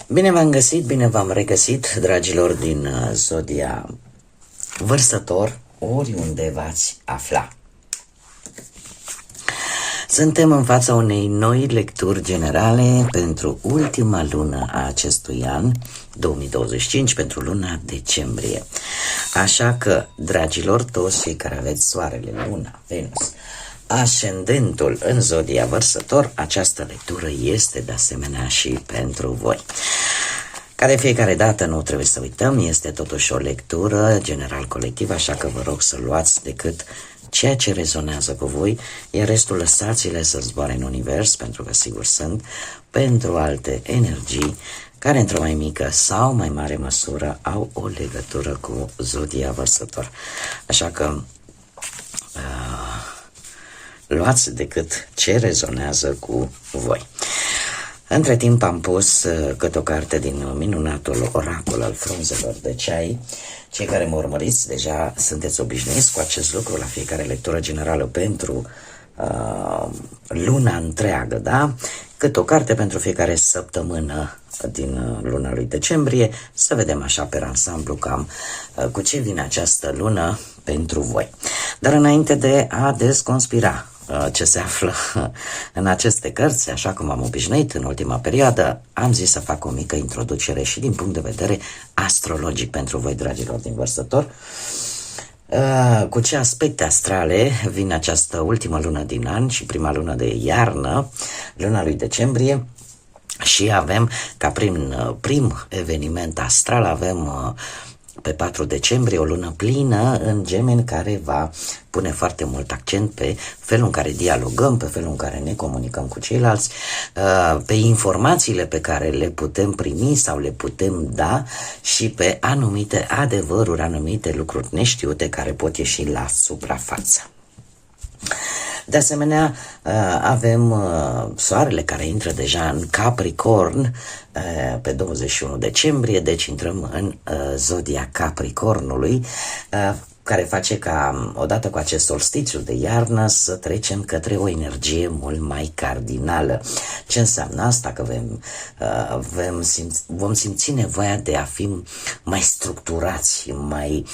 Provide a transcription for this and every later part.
Bine v-am găsit, bine v-am regăsit, dragilor din Zodia Vărsător, oriunde v-ați afla. Suntem în fața unei noi lecturi generale pentru ultima lună a acestui an, 2025, pentru luna decembrie. Așa că, dragilor, toți cei care aveți Soarele, Luna, Venus, Ascendentul în Zodia Vărsător, această lectură este de asemenea și pentru voi. Ca de fiecare dată, nu trebuie să uităm, este totuși o lectură general colectivă, așa că vă rog să luați decât ceea ce rezonează cu voi, iar restul lăsați-le să zboare în univers, pentru că sigur sunt, pentru alte energii care într-o mai mică sau mai mare măsură au o legătură cu Zodia Vărsător. Așa că luați decât ce rezonează cu voi. Între timp am pus câte o carte din minunatul oracol al frunzelor de ceai. Cei care mă urmăriți deja sunteți obișnuiți cu acest lucru la fiecare lectură generală pentru luna întreagă, da? Câte o carte pentru fiecare săptămână din luna lui decembrie, să vedem așa pe ansamblu cam cu ce vine această lună pentru voi. Dar înainte de a desconspira ce se află în aceste cărți, așa cum am obișnuit în ultima perioadă, am zis să fac o mică introducere și din punct de vedere astrologic pentru voi, dragilor din Vărsător. Cu ce aspecte astrale vine această ultimă lună din an și prima lună de iarnă, luna lui decembrie, și avem ca prim eveniment astral, avem pe 4 decembrie o lună plină în Gemeni, care va pune foarte mult accent pe felul în care dialogăm, pe felul în care ne comunicăm cu ceilalți, pe informațiile pe care le putem primi sau le putem da și pe anumite adevăruri, anumite lucruri neștiute care pot ieși la suprafață. De asemenea, avem Soarele care intră deja în Capricorn pe 21 decembrie, deci intrăm în Zodia Capricornului, care face ca, odată cu acest solstițiu de iarnă, să trecem către o energie mult mai cardinală. Ce înseamnă asta? Că vom simți nevoia de a fi mai structurați, mai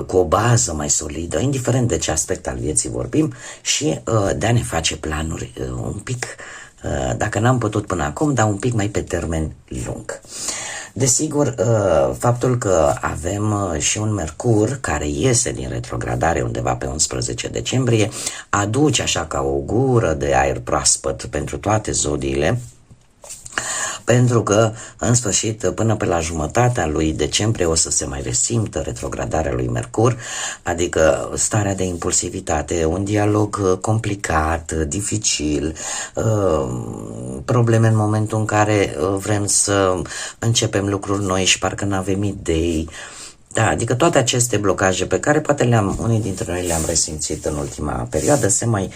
cu o bază mai solidă, indiferent de ce aspect al vieții vorbim, și de a ne face planuri un pic, dacă n-am putut până acum, dar un pic mai pe termen lung. Desigur, faptul că avem și un Mercur care iese din retrogradare undeva pe 11 decembrie aduce așa ca o gură de aer proaspăt pentru toate zodiile, pentru că, în sfârșit, până pe la jumătatea lui decembrie o să se mai resimtă retrogradarea lui Mercur, adică starea de impulsivitate, un dialog complicat, dificil, probleme în momentul în care vrem să începem lucruri noi și parcă n-avem idei. Da, adică toate aceste blocaje pe care poate unii dintre noi le-am resimțit în ultima perioadă se mai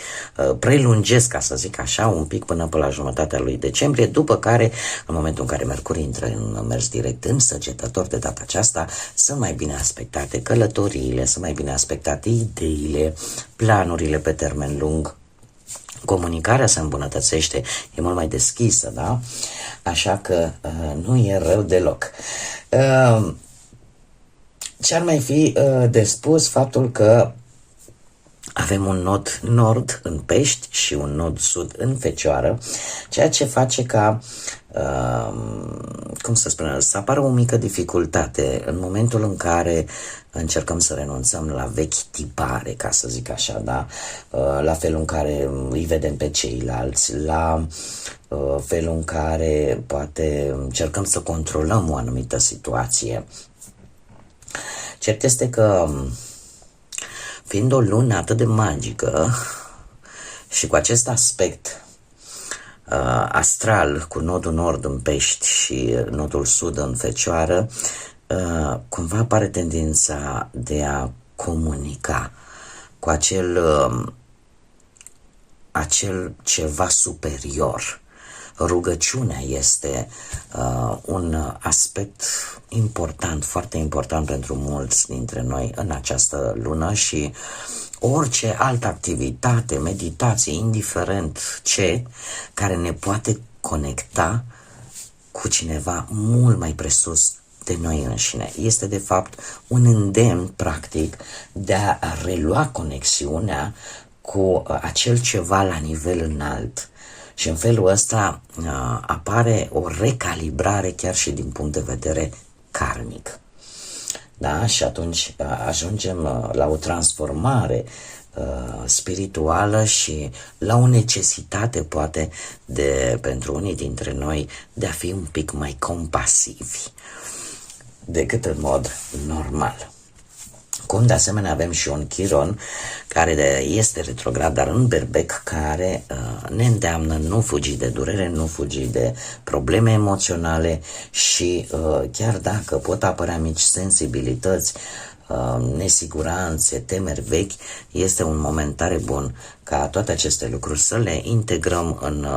prelungesc, ca să zic așa, un pic până pe la jumătatea lui decembrie, după care, în momentul în care Mercur intră în mers direct în Săgetător, de data aceasta, sunt mai bine aspectate călătoriile, sunt mai bine aspectate ideile, planurile pe termen lung, comunicarea se îmbunătățește, e mult mai deschisă, da? Așa că nu e rău deloc. Ce ar mai fi de spus? Faptul că avem un nod nord în Pești și un nod sud în Fecioară, ceea ce face ca, să apară o mică dificultate în momentul în care încercăm să renunțăm la vechi tipare, ca să zic așa, da? La felul în care îi vedem pe ceilalți, la felul în care poate încercăm să controlăm o anumită situație. Cert este că, fiind o lună atât de magică și cu acest aspect astral, cu nodul nord în Pești și nodul sud în Fecioară, cumva apare tendința de a comunica cu acel ceva superior. Rugăciunea este un aspect important, foarte important pentru mulți dintre noi în această lună și orice altă activitate, meditație, indiferent ce, care ne poate conecta cu cineva mult mai presus de noi înșine. Este de fapt un îndemn practic de a relua conexiunea cu acel ceva la nivel înalt. Și în felul ăsta apare o recalibrare chiar și din punct de vedere karmic. Da? Și atunci ajungem la o transformare spirituală și la o necesitate poate pentru unii dintre noi de a fi un pic mai compasivi decât în mod normal. Cum de asemenea avem și un Chiron care este retrograd, dar în berbec, care ne îndeamnă nu fugi de durere, nu fugi de probleme emoționale și chiar dacă pot apărea mici sensibilități, nesiguranțe, temeri vechi, este un moment tare bun ca toate aceste lucruri să le integrăm în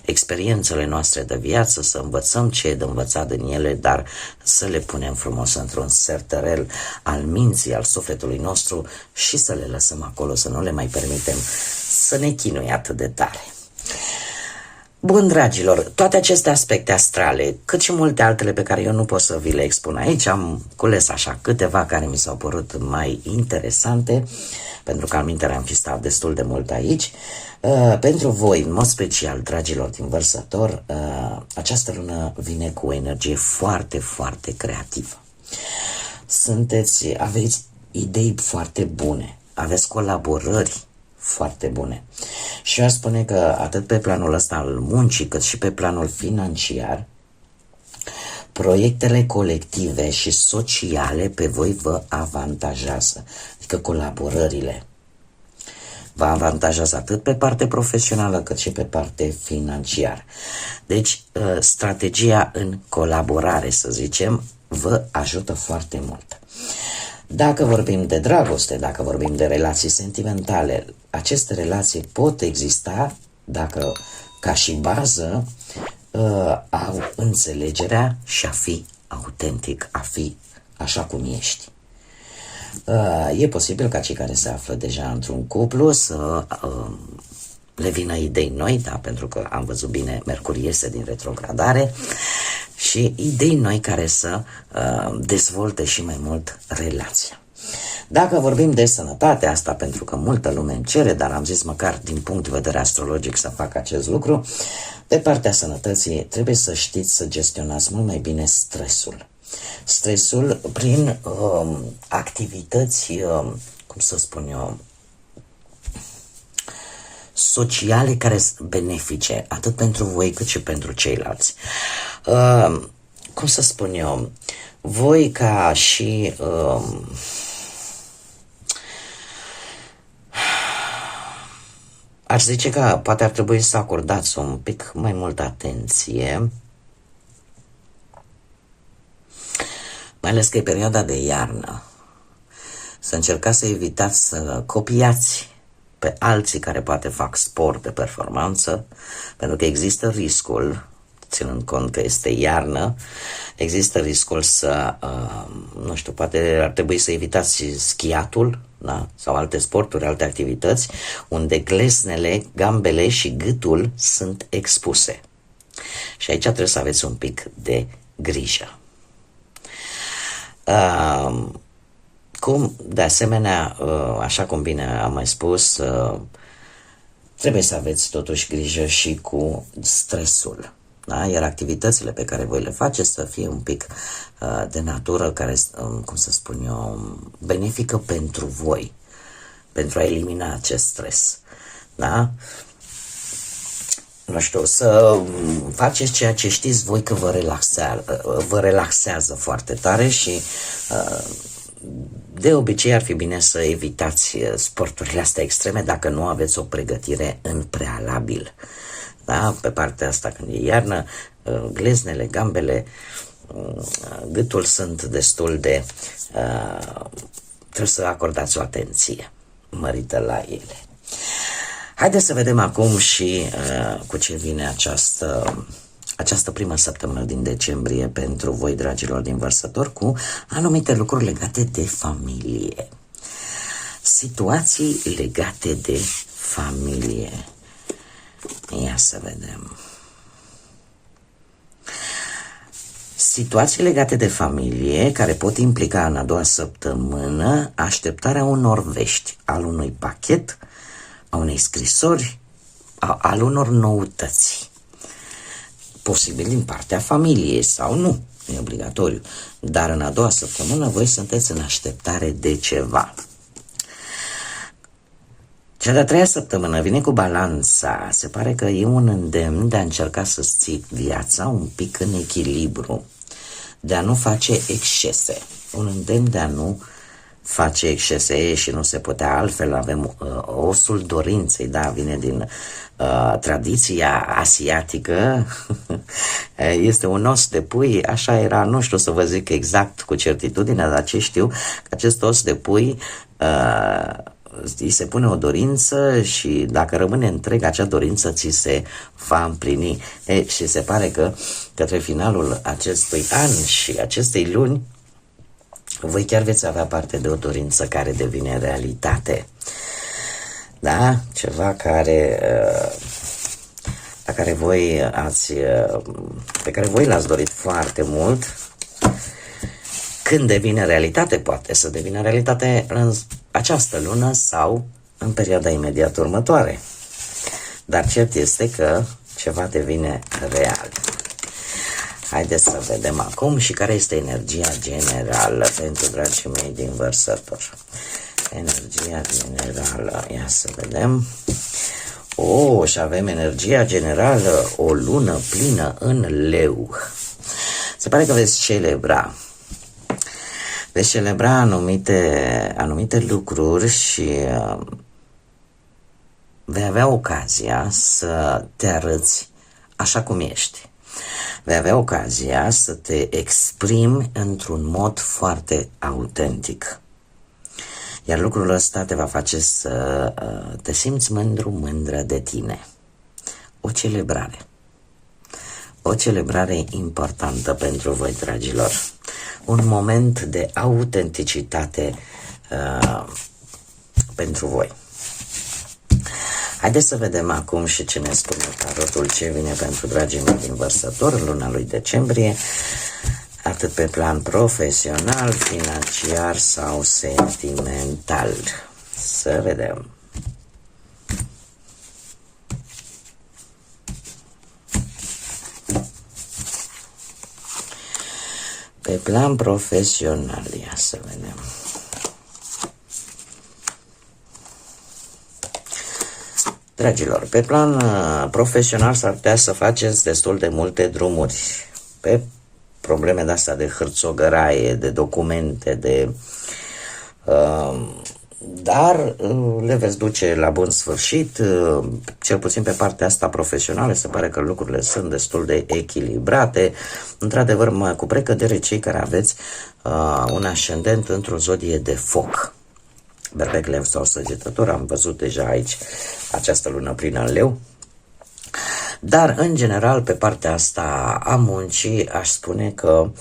experiențele noastre de viață, să învățăm ce e de învățat din ele, dar să le punem frumos într-un sertărel al minții, al sufletului nostru și să le lăsăm acolo, să nu le mai permitem să ne chinuie atât de tare. Bun, dragilor, toate aceste aspecte astrale, cât și multe altele pe care eu nu pot să vi le expun aici, am cules așa câteva care mi s-au părut mai interesante, pentru că alminteri am fi stat destul de mult aici. Pentru voi, în mod special, dragilor din Vărsător, această lună vine cu o energie foarte, foarte creativă. Aveți idei foarte bune, aveți colaborări foarte bune. Și eu aș spune că atât pe planul ăsta al muncii, cât și pe planul financiar, proiectele colective și sociale pe voi vă avantajează, adică colaborările. Vă avantajează atât pe parte profesională cât și pe parte financiară. Deci, strategia în colaborare, să zicem, vă ajută foarte mult. Dacă vorbim de dragoste, dacă vorbim de relații sentimentale, aceste relații pot exista dacă, ca și bază, au înțelegerea și a fi autentic, a fi așa cum ești. E posibil ca cei care se află deja într-un cuplu să le vină idei noi, da, pentru că am văzut bine, Mercur iese din retrogradare, și idei noi care să dezvolte și mai mult relația. Dacă vorbim de sănătate, asta pentru că multă lume îmi cere, dar am zis măcar din punct de vedere astrologic să fac acest lucru, pe partea sănătății trebuie să știți să gestionați mult mai bine stresul. Stresul prin activități, cum să spun eu, sociale care sunt benefice, atât pentru voi cât și pentru ceilalți. Cum să spun eu, voi ca și aș zice că poate ar trebui să acordați un pic mai multă atenție, mai ales că e perioada de iarnă. Să încercați să evitați să copiați pe alții care poate fac sport de performanță, pentru că există riscul, ținând cont că este iarnă, există riscul să, nu știu, poate ar trebui să evitați schiatul, da? Sau alte sporturi, alte activități, unde glesnele, gambele și gâtul sunt expuse. Și aici trebuie să aveți un pic de grijă. Cum, de asemenea, așa cum bine am mai spus, trebuie să aveți totuși grijă și cu stresul, da? Iar activitățile pe care voi le faceți să fie un pic de natură care, cum să spun eu, benefică pentru voi, pentru a elimina acest stres, da? Nu știu, să faceți ceea ce știți voi că vă relaxează foarte tare și de obicei ar fi bine să evitați sporturile astea extreme dacă nu aveți o pregătire în prealabil. Da? Pe partea asta, când e iarnă, gleznele, gambele, gâtul sunt destul de... trebuie să acordați o atenție. mărită la ele. Haideți să vedem acum și cu ce vine această primă săptămână din decembrie pentru voi, dragilor din Vărsător, cu anumite lucruri legate de familie. Situații legate de familie. Ia să vedem. Situații legate de familie care pot implica în a doua săptămână așteptarea unor vești, al unui pachet, a unei scrisori, al unor noutăți. Posibil din partea familiei sau nu, e obligatoriu. Dar în a doua săptămână voi sunteți în așteptare de ceva. Cea de-a treia săptămână vine cu Balanța. Se pare că e un îndemn de a încerca să-ți ții viața un pic în echilibru, de a nu face excese. Un îndemn de a nu face excese și nu se putea altfel. Avem osul dorinței, da, vine din tradiția asiatică. Este un os de pui, așa era, nu știu să vă zic exact cu certitudine, dar ce știu, că acest os de pui îi se pune o dorință și dacă rămâne întreg, acea dorință ți se va împlini. Și se pare că către finalul acestui an și acestei luni voi chiar veți avea parte de o dorință care devine realitate. Da? Ceva care pe care voi l-ați dorit foarte mult. Când devine realitate, poate să devină realitate în această lună sau în perioada imediat următoare. Dar cert este că ceva devine real. Haideți să vedem acum și care este energia generală pentru dragii mei din Vărsător. Energia generală, ia să vedem. Și avem energia generală, o lună plină în Leu. Se pare că veți celebra. Veți celebra anumite lucruri și vei avea ocazia să te arăți așa cum ești. Vei avea ocazia să te exprimi într-un mod foarte autentic. Iar lucrul ăsta te va face să te simți mândră de tine. O celebrare. O celebrare importantă pentru voi, dragilor. Un moment de autenticitate pentru voi. Haideți să vedem acum și ce ne spune tarotul, ce vine pentru dragii mei din Vărsător în luna lui decembrie, atât pe plan profesional, financiar sau sentimental. Să vedem. Pe plan profesional, ia să vedem. Dragilor, pe plan profesional s-ar putea să faceți destul de multe drumuri pe probleme de-astea de hârțogăraie, de documente, dar le veți duce la bun sfârșit, cel puțin pe partea asta profesională. Se pare că lucrurile sunt destul de echilibrate. Într-adevăr, cu precădere cei care aveți un ascendent într-o zodie de foc, Berbec, Leu sau Săgetător, am văzut deja aici această lună plină în Leu. Dar, în general, pe partea asta a muncii, aș spune că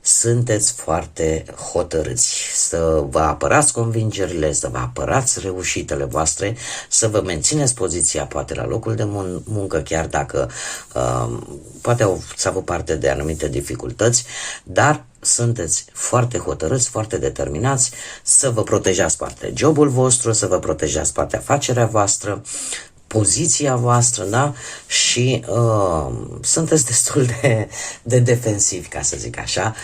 sunteți foarte hotărâți să vă apărați convingerile, să vă apărați reușitele voastre, să vă mențineți poziția, poate la locul de muncă, chiar dacă poate ați avut parte de anumite dificultăți, dar sunteți foarte hotărâți, foarte determinați să vă protejați poate jobul vostru, să vă protejați poate afacerea voastră, poziția voastră, da? Și sunteți destul de defensivi, ca să zic așa,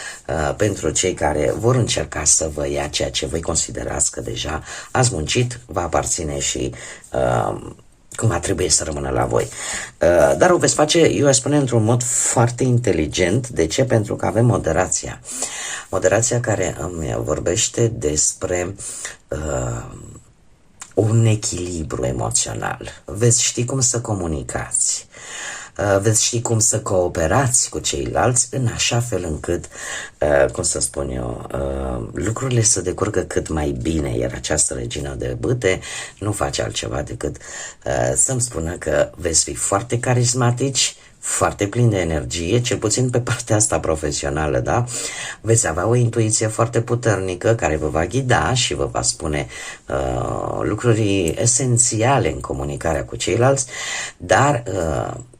pentru cei care vor încerca să vă ia ceea ce voi considerați că deja ați muncit, vă aparține și cumva trebuie să rămână la voi. Dar o veți face, eu aș spune, într-un mod foarte inteligent. De ce? Pentru că avem moderația. Moderația care îmi vorbește despre un echilibru emoțional. Veți ști cum să comunicați. veți ști cum să cooperați cu ceilalți în așa fel încât, cum să spun eu, lucrurile să decurgă cât mai bine, iar această regină de bâte nu face altceva decât să-mi spună că veți fi foarte carismatici, foarte plin de energie, cel puțin pe partea asta profesională, da? Veți avea o intuiție foarte puternică care vă va ghida și vă va spune lucruri esențiale în comunicarea cu ceilalți, dar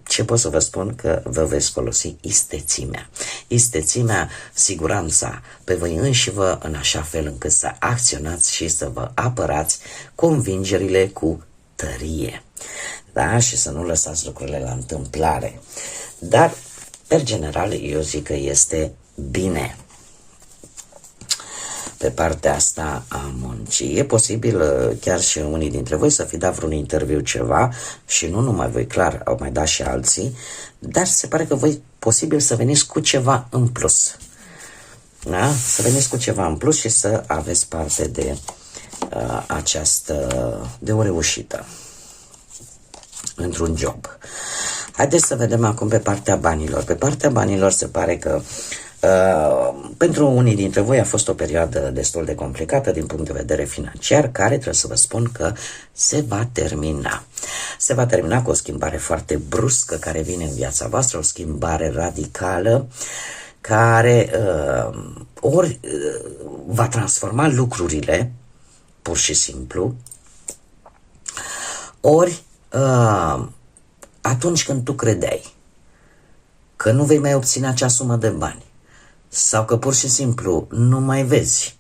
ce pot să vă spun că vă veți folosi istețimea. Istețimea, siguranța pe voi înșivă în așa fel încât să acționați și să vă apărați convingerile cu tărie. Da? Și să nu lăsați lucrurile la întâmplare. Dar, per general, eu zic că este bine pe partea asta a muncii. E posibil chiar și unii dintre voi să fi dat vreun interviu ceva și nu numai voi, clar, au mai dat și alții, dar se pare că voi posibil să veniți cu ceva în plus. Da? Să veniți cu ceva în plus și să aveți parte de de o reușită într-un job. Haideți să vedem acum pe partea banilor. Pe partea banilor se pare că pentru unii dintre voi a fost o perioadă destul de complicată din punct de vedere financiar, care trebuie să vă spun că se va termina. Se va termina cu o schimbare foarte bruscă care vine în viața voastră, o schimbare radicală care ori va transforma lucrurile pur și simplu, ori atunci când tu credeai că nu vei mai obține acea sumă de bani sau că pur și simplu nu mai vezi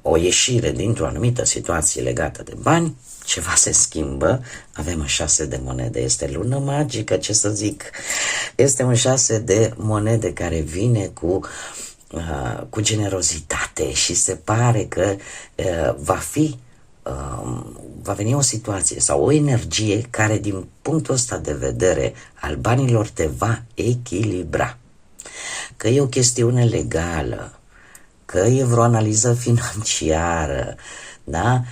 o ieșire dintr-o anumită situație legată de bani, ceva se schimbă. Avem un 6 de monede, este lună magică, ce să zic, este un 6 de monede care vine cu generozitate și se pare că va veni o situație sau o energie care din punctul ăsta de vedere al banilor te va echilibra. Că e o chestiune legală, că e vreo analiză financiară, da?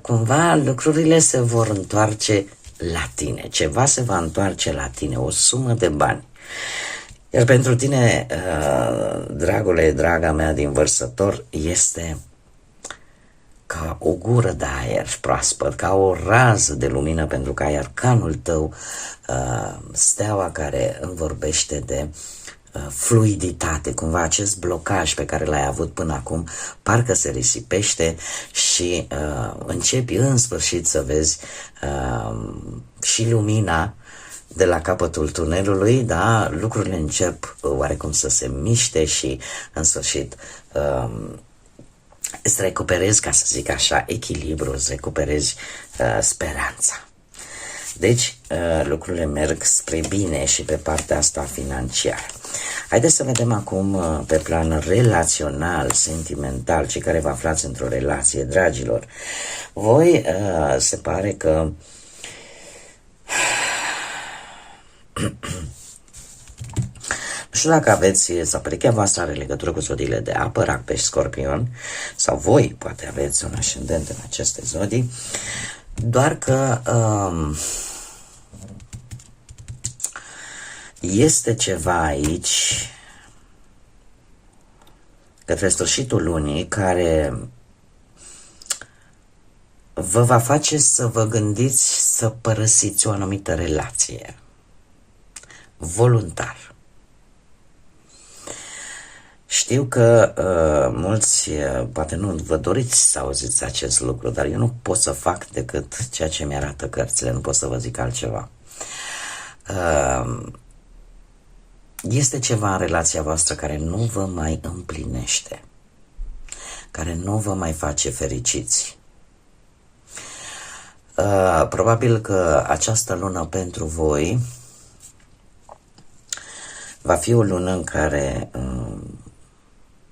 Cumva lucrurile se vor întoarce la tine, ceva se va întoarce la tine, o sumă de bani. Iar pentru tine, dragule, draga mea din Vărsător, este ca o gură de aer proaspăt, ca o rază de lumină, pentru că ai arcanul tău, steaua care îmi vorbește de fluiditate, cumva acest blocaj pe care l-ai avut până acum parcă se risipește și începi în sfârșit să vezi și lumina de la capătul tunelului, da? Lucrurile încep oarecum să se miște și în sfârșit îți recuperezi, ca să zic așa, echilibru, îți recuperezi speranța. Deci lucrurile merg spre bine și pe partea asta financiară. Haideți să vedem acum pe plan relațional, sentimental, cei care vă aflați într-o relație, dragilor. Voi se pare că nu știu dacă aveți, sau perechea voastră are legătură cu zodiile de apă, Rac, Pești, Scorpion, sau voi poate aveți un ascendent în aceste zodii, doar că este ceva aici către sfârșitul lunii care vă va face să vă gândiți să părăsiți o anumită relație voluntar. Știu că mulți poate nu vă doriți să auziți acest lucru, dar eu nu pot să fac decât ceea ce mi-arată cărțile, nu pot să vă zic altceva. Este ceva în relația voastră care nu vă mai împlinește, care nu vă mai face fericiți. Probabil că această lună pentru voi va fi o lună în care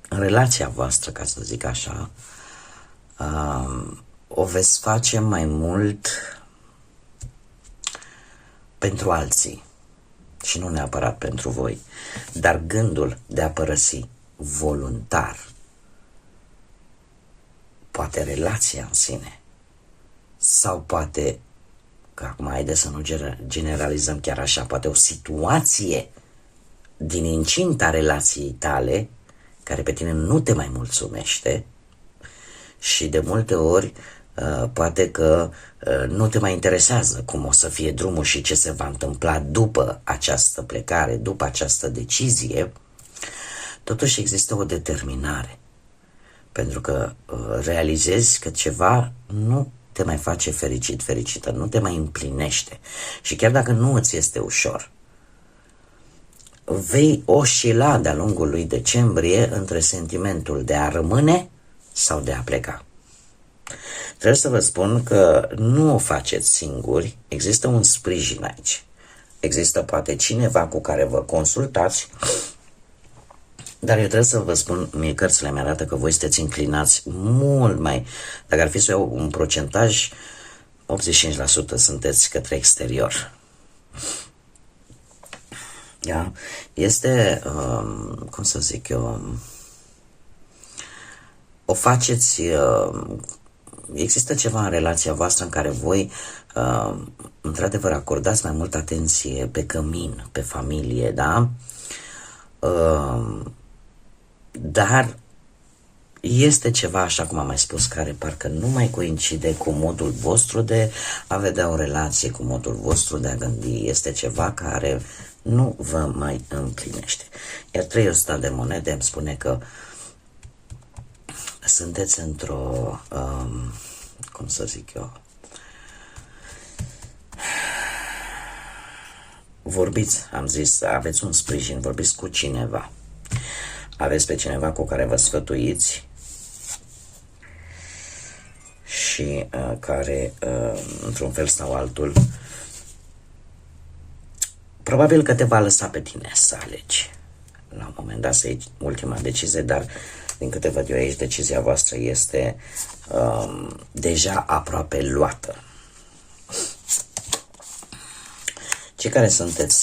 în relația voastră, ca să zic așa, o veți face mai mult pentru alții și nu neapărat pentru voi. Dar gândul de a părăsi voluntar, poate relația în sine, sau poate că acum haide să nu generalizăm chiar așa, poate o situație din incinta relației tale, care pe tine nu te mai mulțumește și de multe ori poate că nu te mai interesează cum o să fie drumul și ce se va întâmpla după această plecare, după această decizie, totuși există o determinare, pentru că realizezi că ceva nu te mai face fericit, fericită, nu te mai împlinește și chiar dacă nu îți este ușor, vei oscila de-a lungul lui decembrie între sentimentul de a rămâne sau de a pleca. Trebuie să vă spun că nu o faceți singuri, există un sprijin aici. Există poate cineva cu care vă consultați, dar eu trebuie să vă spun, mie cărțile mi arată că voi sunteți inclinați mult mai, dacă ar fi să iau un procentaj, 85% sunteți către exterior. Da? Este, cum să zic eu, o faceți, există ceva în relația voastră în care voi, într-adevăr, acordați mai multă atenție pe cămin, pe familie, da? Dar este ceva, așa cum am mai spus, care parcă nu mai coincide cu modul vostru de a vedea o relație, cu modul vostru de a gândi. Este ceva care nu vă mai împlinește. Iar 300 de monede îmi spune că sunteți într-o, cum să zic eu, vorbiți, am zis, aveți un sprijin, vorbiți cu cineva. Aveți pe cineva cu care vă sfătuiți și care, într-un fel sau altul, probabil că te va lăsa pe tine să alegi. La un moment dat să iei ultima decizie, dar din câte văd eu aici, decizia voastră este deja aproape luată. Cei care sunteți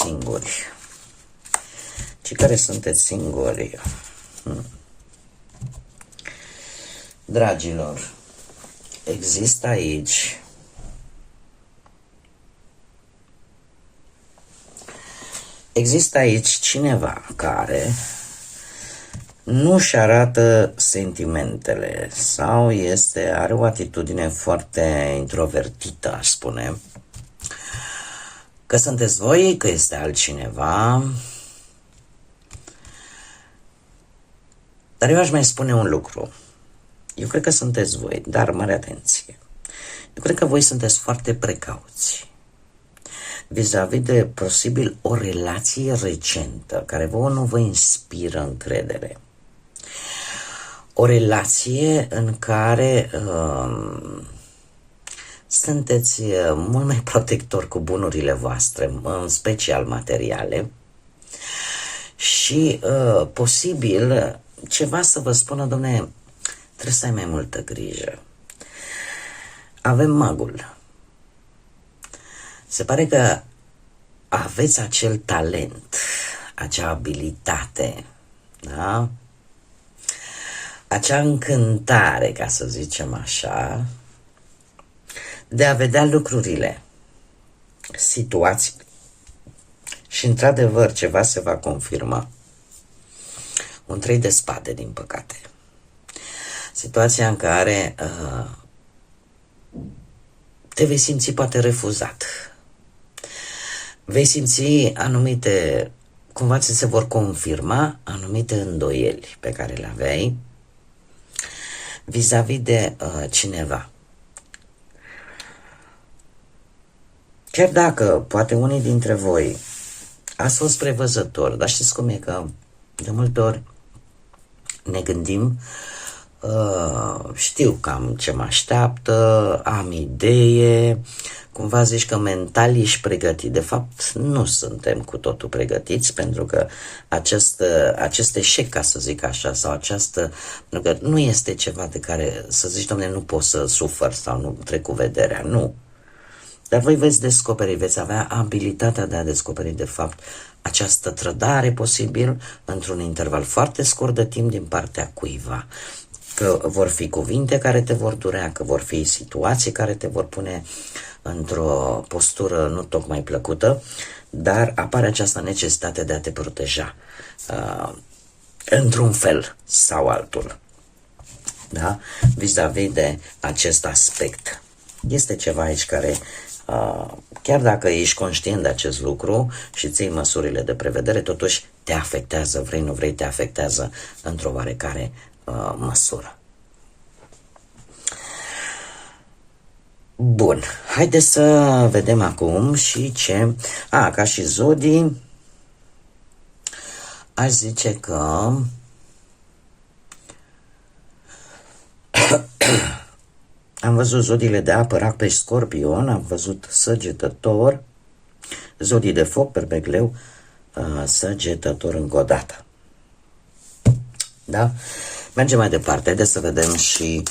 singuri, dragilor, există aici cineva care nu-și arată sentimentele sau are o atitudine foarte introvertită, aș spune. Că sunteți voi, că este altcineva. Dar eu aș mai spune un lucru. Eu cred că sunteți voi, dar mare atenție. Eu cred că voi sunteți foarte precauți vis-a-vis de posibil o relație recentă care vouă nu vă inspiră încredere. O relație în care sunteți mult mai protectori cu bunurile voastre, în special materiale, și posibil ceva să vă spună, domne, trebuie să ai mai multă grijă. Avem magul. Se pare că aveți acel talent, acea abilitate, da? Acea încântare, ca să zicem așa, de a vedea lucrurile, situații. Și într-adevăr ceva se va confirma. Un 3 de spade, din păcate. Situația în care te vei simți poate refuzat. Vei simți anumite, cumva ți se vor confirma anumite îndoieli pe care le aveai vis-a-vis de cineva. Chiar dacă poate unii dintre voi ați fost prevăzători, dar știți cum e, că de multe ori ne gândim, știu cam ce mă așteaptă, am idee, cumva zici că mental ești pregătit. De fapt, nu suntem cu totul pregătiți, pentru că acest eșec, ca să zic așa, sau pentru că nu este ceva de care să zici, dom'le, nu pot să sufăr sau nu trec cu vederea, nu. Dar voi veți descoperi, veți avea abilitatea de a descoperi, de fapt, această trădare posibil într-un interval foarte scurt de timp din partea cuiva. Că vor fi cuvinte care te vor durea, că vor fi situații care te vor pune într-o postură nu tocmai plăcută, dar apare această necesitate de a te proteja într-un fel sau altul. Da? Vis-a-vis de acest aspect. Este ceva aici care, chiar dacă ești conștient de acest lucru și ții măsurile de prevedere, totuși te afectează, vrei nu vrei, te afectează într-o oarecare măsură. Bun, haideți să vedem acum și ce... ca și zodii, aș zice că... am văzut zodiile de apă, Rac, Pești, Scorpion, am văzut Săgetător, zodii de foc, Berbec, Leu, Săgetător încă o dată. Da? Mergem mai departe, haideți să vedem și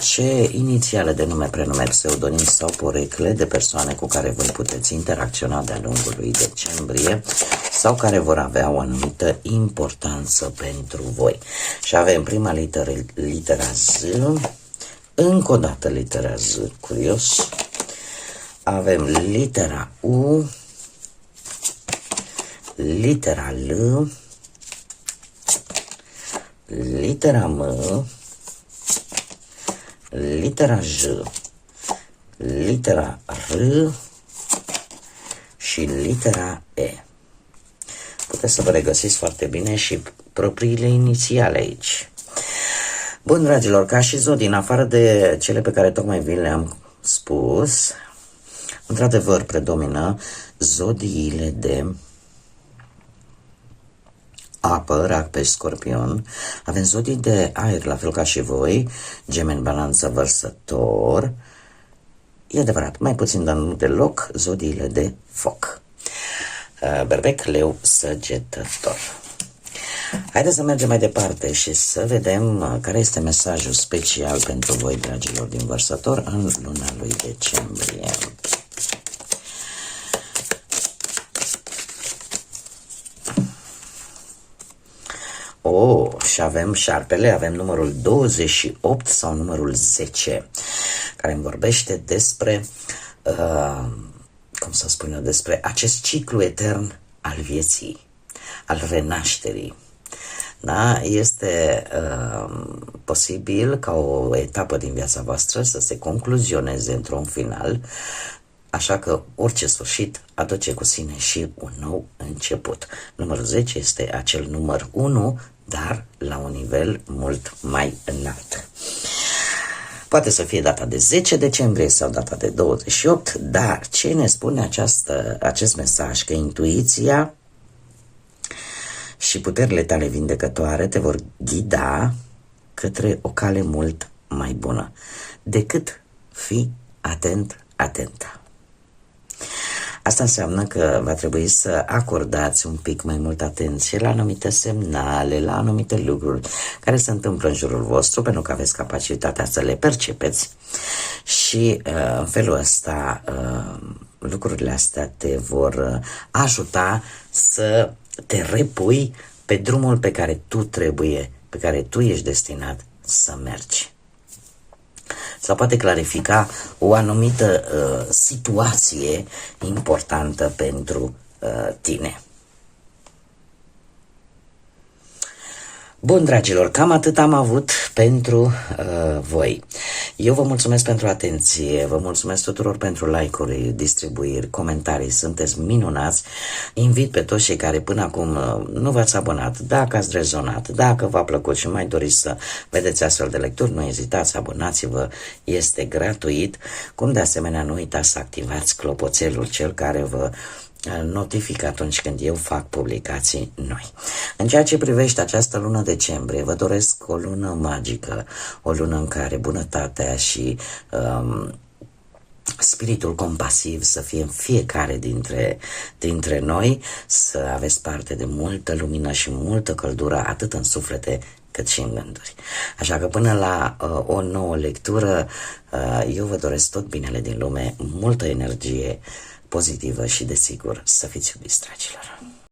ce inițiale de nume, prenume, pseudonim sau porecle de persoane cu care voi puteți interacționa de-a lungul lui decembrie sau care vor avea o anumită importanță pentru voi. Și avem prima literă, litera Z, încă o dată litera Z, curios, avem litera U, litera L, litera M, litera J, litera R și litera E. Puteți să vă regăsiți foarte bine și propriile inițiale aici. Bun, dragilor, ca și zodii, în afară de cele pe care tocmai vi le-am spus, într-adevăr predomină zodiile de apă, Rac, Pești, Scorpion. Avem zodii de aer, la fel ca și voi, Gemeni, Balanță, Vărsător. E adevărat, mai puțin, dar nu deloc, zodiile de foc. Berbec, Leu, Săgetător. Haideți să mergem mai departe și să vedem care este mesajul special pentru voi, dragilor din Vărsător, în luna lui decembrie. Și avem șarpele, avem numărul 28 sau numărul 10, care îmi vorbește despre, cum să spun eu, despre acest ciclu etern al vieții, al renașterii. Da? Este posibil ca o etapă din viața voastră să se concluzioneze într-un final, așa că orice sfârșit aduce cu sine și un nou început. Numărul 10 este acel număr 1, dar la un nivel mult mai înalt. Poate să fie data de 10 decembrie sau data de 28, dar ce ne spune acest mesaj? Că intuiția și puterile tale vindecătoare te vor ghida către o cale mult mai bună. Decât fi atent, atentă. Asta înseamnă că va trebui să acordați un pic mai multă atenție la anumite semnale, la anumite lucruri care se întâmplă în jurul vostru, pentru că aveți capacitatea să le percepeți și în felul ăsta lucrurile astea te vor ajuta să te repui pe drumul pe care tu trebuie, pe care tu ești destinat să mergi. Sau poate clarifica o anumită situație importantă pentru tine. Bun, dragilor, cam atât am avut pentru voi. Eu vă mulțumesc pentru atenție, vă mulțumesc tuturor pentru like-uri, distribuiri, comentarii, sunteți minunați. Invit pe toți cei care până acum nu v-ați abonat, dacă ați rezonat, dacă v-a plăcut și mai doriți să vedeți astfel de lecturi, nu ezitați, abonați-vă, este gratuit. Cum de asemenea nu uitați să activați clopoțelul, cel care vă notifică atunci când eu fac publicații noi. În ceea ce privește această lună decembrie, vă doresc o lună magică, o lună în care bunătatea și spiritul compasiv să fie în fiecare dintre noi, să aveți parte de multă lumină și multă căldură, atât în suflete cât și în gânduri. Așa că până la o nouă lectură, eu vă doresc tot binele din lume, multă energie pozitivă și, desigur, să fiți iubiți, dragilor.